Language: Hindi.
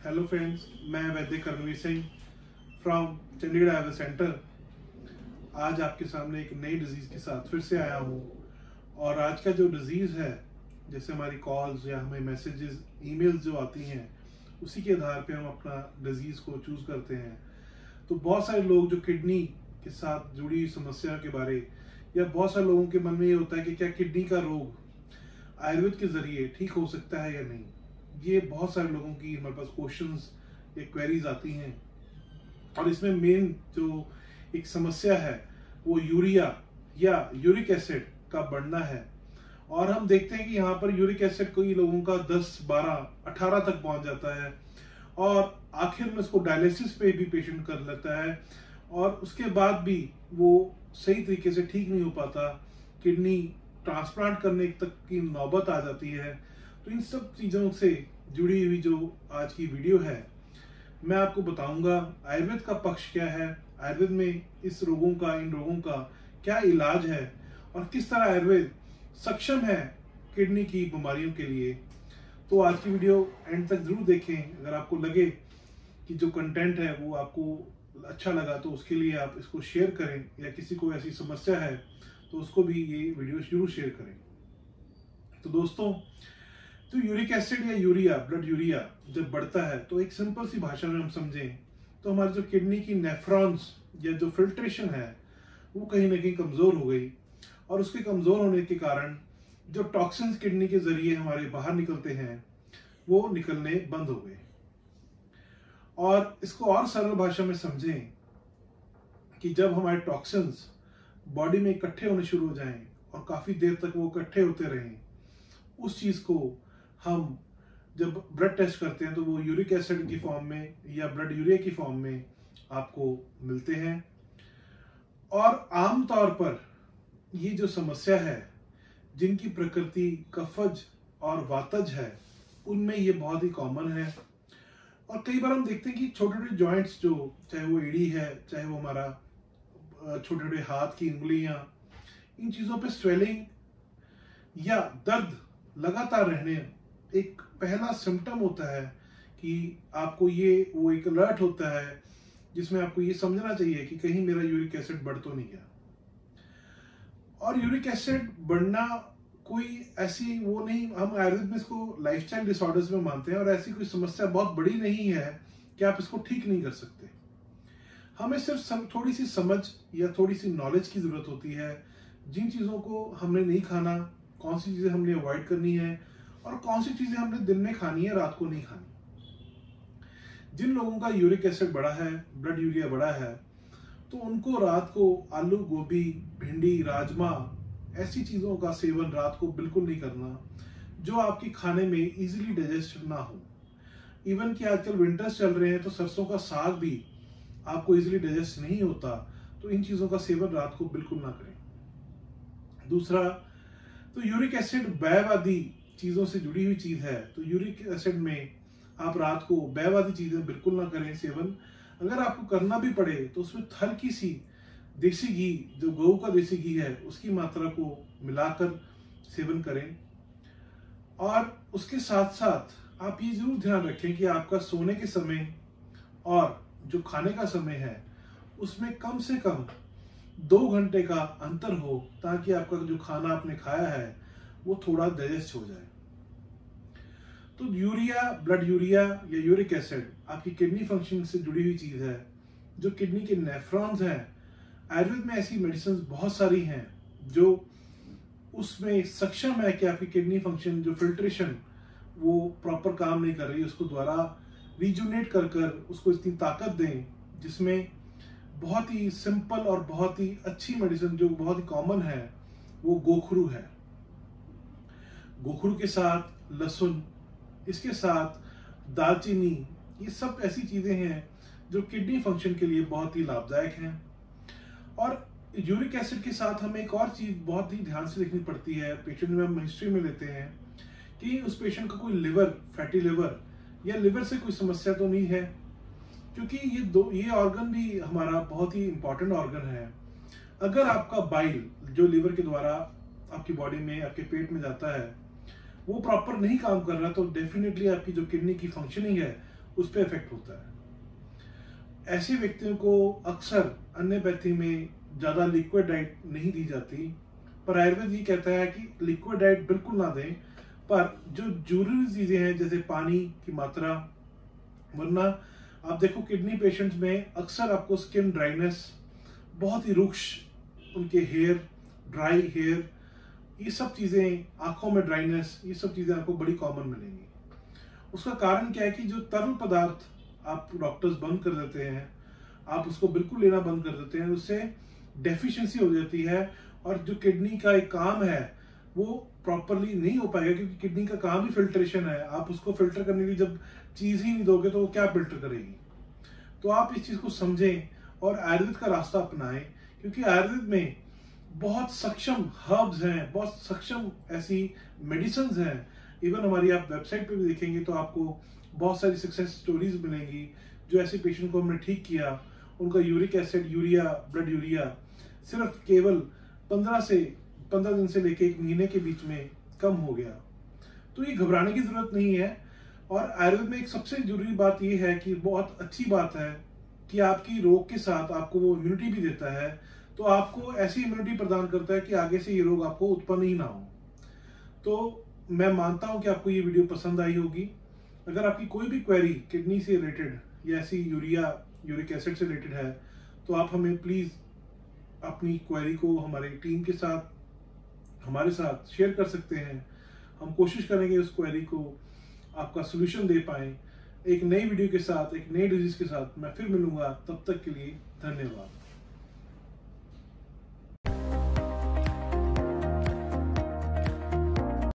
हेलो फ्रेंड्स, मैं वैद्य कर्मवीर सिंह फ्रॉम चंडीगढ़ आयुर्वेद सेंटर। आज आपके सामने एक नई डिजीज़ के साथ फिर से आया हूँ। और आज का जो डिजीज़ है, जैसे हमारी कॉल्स या हमें मैसेजेस, ईमेल्स जो आती हैं, उसी के आधार पे हम अपना डिजीज़ को चूज़ करते हैं। तो बहुत सारे लोग जो किडनी के साथ जुड़ी हुई समस्या के बारे, या बहुत सारे लोगों के मन में ये होता है कि क्या किडनी का रोग आयुर्वेद के जरिए ठीक हो सकता है या नहीं। ये बहुत सारे लोगों की हमारे पास क्वेश्चंस या क्वेरीज आती हैं। और इसमें मेन जो एक समस्या है वो यूरिया या यूरिक एसिड का बढ़ना है। और हम देखते हैं कि यहाँ पर यूरिक एसिड कई लोगों का 10, 12, 18 तक पहुंच जाता है और आखिर में उसको डायलिसिस पे भी पेशेंट कर लेता है और उसके बाद भी वो सही तरीके से ठीक नहीं हो पाता, किडनी ट्रांसप्लांट करने तक की नौबत आ जाती है। तो इन सब चीज़ों से जुड़ी हुई जो आज की वीडियो है, मैं आपको बताऊंगा आयुर्वेद का पक्ष क्या है, आयुर्वेद में इन रोगों का क्या इलाज है और किस तरह आयुर्वेद सक्षम है किडनी की बीमारियों के लिए। तो आज की वीडियो एंड तक जरूर देखें। अगर आपको लगे कि जो कंटेंट है वो आपको अच्छा लगा तो उसके लिए आप इसको शेयर करें, या किसी को ऐसी समस्या है तो उसको भी ये वीडियो जरूर शेयर करें। तो दोस्तों, तो यूरिक एसिड या यूरिया, ब्लड यूरिया जब बढ़ता है तो एक सिंपल सी भाषा में हम समझें तो हमारी जो किडनी की नेफ्रॉन्स या जो फिल्ट्रेशन है वो कहीं ना कहीं कमजोर हो गई, और उसके कमजोर होने के कारण जो टॉक्सिन्स किडनी के जरिए हमारे बाहर निकलते हैं वो निकलने बंद हो गए। और इसको और सरल भाषा में समझें कि जब हमारे टॉक्सिन्स बॉडी में इकट्ठे होने शुरू हो जाएं और काफी देर तक वो इकट्ठे होते रहें, उस चीज को हम जब ब्लड टेस्ट करते हैं तो वो यूरिक एसिड की फॉर्म में या ब्लड यूरिया की फॉर्म में आपको मिलते हैं। और आमतौर पर ये जो समस्या है, जिनकी प्रकृति कफज और वातज है, उनमें ये बहुत ही कॉमन है। और कई बार हम देखते हैं कि छोटे छोटे जॉइंट्स, जो चाहे वो एड़ी है, चाहे वो हमारा छोटे छोटे हाथ की उंगलियां, इन चीजों पे स्वेलिंग या दर्द लगातार रहने एक पहला सिम्टम होता है कि आपको वो एक अलर्ट होता है जिसमें आपको ये समझना चाहिए कि कहीं मेरा यूरिक एसिड बढ़ तो नहीं गया। और यूरिक एसिड बढ़ना कोई ऐसी वो नहीं, हम आयुर्वेद में इसको लाइफस्टाइल डिसऑर्डर्स में मानते हैं, और ऐसी कोई समस्या बहुत बड़ी नहीं है कि आप इसको ठीक नहीं कर सकते। हमें सिर्फ थोड़ी सी समझ या थोड़ी सी नॉलेज की जरूरत होती है, जिन चीजों को हमने नहीं खाना, कौन सी चीजें हमने अवॉइड करनी है और कौन सी चीजें हमने दिन में खानी है, रात को नहीं खानी। जिन लोगों का यूरिक एसिड बढ़ा है, ब्लड यूरिया बढ़ा है, तो उनको रात को आलू, गोभी, भिंडी, राजमा, ऐसी चीजों का सेवन रात को बिल्कुल नहीं करना जो आपके खाने में इजीली डाइजेस्ट ना हो। इवन कि आजकल विंटर्स चल रहे हैं तो सरसों का साग भी आपको इजीली डाइजेस्ट नहीं होता, तो इन चीजों का सेवन रात को बिल्कुल ना करें। दूसरा, तो यूरिक एसिड बैवादी चीजों से जुड़ी हुई चीज है, तो यूरिक एसिड में आप रात को बैवादी चीजें बिल्कुल ना करें सेवन। अगर आपको करना भी पड़े तो उसमें हल्की सी देसी घी, जो गऊ का देसी घी है, उसकी मात्रा को मिलाकर सेवन करें। और उसके साथ साथ आप ये जरूर ध्यान रखें कि आपका सोने के समय और जो खाने का समय है उसमें कम से कम 2 घंटे का अंतर हो, ताकि आपका जो खाना आपने खाया है वो थोड़ा डाइजेस्ट हो जाए। तो यूरिया, ब्लड यूरिया या यूरिक एसिड आपकी किडनी फंक्शन से जुड़ी हुई चीज है। जो किडनी के नेफ्रॉन्स हैं, आयुर्वेद में ऐसी मेडिसिन बहुत सारी हैं जो उसमें सक्षम है कि आपकी किडनी फंक्शन, जो फिल्ट्रेशन वो प्रॉपर काम नहीं कर रही, उसको द्वारा रिजुनेट कर उसको इतनी ताकत दें, जिसमें बहुत ही सिंपल और बहुत ही अच्छी मेडिसिन जो बहुत ही कॉमन है वो गोखरू है। गोखरू के साथ लहसुन, इसके साथ दालचीनी, ये सब ऐसी चीजें हैं जो किडनी फंक्शन के लिए बहुत ही लाभदायक हैं। और यूरिक एसिड के साथ हमें एक और चीज बहुत ही ध्यान से देखनी पड़ती है। पेशेंट में हम हिस्ट्री में लेते हैं कि उस पेशेंट का कोई लिवर, फैटी लिवर या लिवर से कोई समस्या तो नहीं है, क्योंकि ये ऑर्गन भी हमारा बहुत ही इंपॉर्टेंट ऑर्गन है। अगर आपका बाइल, जो लिवर के द्वारा आपकी बॉडी में, आपके पेट में जाता है, वो प्रॉपर नहीं काम कर रहा, तो डेफिनेटली आपकी जो किडनी की फंक्शनिंग है उस पर इफेक्ट होता है। ऐसे व्यक्तियों को अक्सर एलोपैथी में ज़्यादा लिक्विड डाइट नहीं दी जाती, पर आयुर्वेद ये कहता है कि लिक्विड डाइट बिल्कुल ना दें, पर जो जरूरी चीज़ें हैं जैसे पानी की मात्रा, वरना आप देखो किडनी पेशेंट्स में अक्सर आपको स्किन ड्राइनेस, बहुत ही रुक्ष उनके हेयर, ड्राई हेयर, ये सब चीज़ें, आंखों में ड्राइनेस, ये सब चीज़ें आपको बड़ी कॉमन मिलेंगी। उसका कारण क्या है कि जो तरल पदार्थ आप डॉक्टर्स बंद कर देते हैं, आप उसको बिल्कुल लेना बंद कर देते हैं, उससे डेफिशिएंसी हो जाती है और जो किडनी का एक काम है वो प्रॉपरली नहीं हो पाएगा, क्योंकि किडनी का काम ही फिल्ट्रेशन है। आप उसको फिल्टर करने की जब चीज़ ही नहीं दोगे तो वो क्या फिल्टर करेगी। तो आप इस चीज़ को समझें और आयुर्वेद का रास्ता अपनाएं, क्योंकि आयुर्वेद में बहुत सक्षम हर्ब्स हैं, बहुत सक्षम ऐसी मेडिसिन हैं। इवन हमारी आप वेबसाइट पे भी देखेंगे तो आपको बहुत सारी सक्सेस स्टोरीज मिलेंगी, जो ऐसे पेशेंट को हमने ठीक किया, उनका uric acid, urea, blood urea सिर्फ केवल 15 दिन से लेके 1 महीने के बीच में कम हो गया। तो ये घबराने की जरूरत नहीं है। और आयुर्वेद में एक सबसे जरूरी बात ये है कि बहुत अच्छी बात है कि आपकी रोग के साथ आपको वो इम्यूनिटी भी देता है, तो आपको ऐसी इम्यूनिटी प्रदान करता है कि आगे से ये रोग आपको उत्पन्न ही ना हो। तो मैं मानता हूं कि आपको ये वीडियो पसंद आई होगी। अगर आपकी कोई भी क्वेरी किडनी से रिलेटेड या ऐसी यूरिक एसिड से रिलेटेड है, तो आप हमें प्लीज़ अपनी क्वेरी को हमारी टीम के साथ, हमारे साथ शेयर कर सकते हैं। हम कोशिश करेंगे उस क्वेरी को आपका सोल्यूशन दे पाएँ। एक नई वीडियो के साथ, एक नई डिजीज के साथ मैं फिर मिलूंगा। तब तक के लिए धन्यवाद।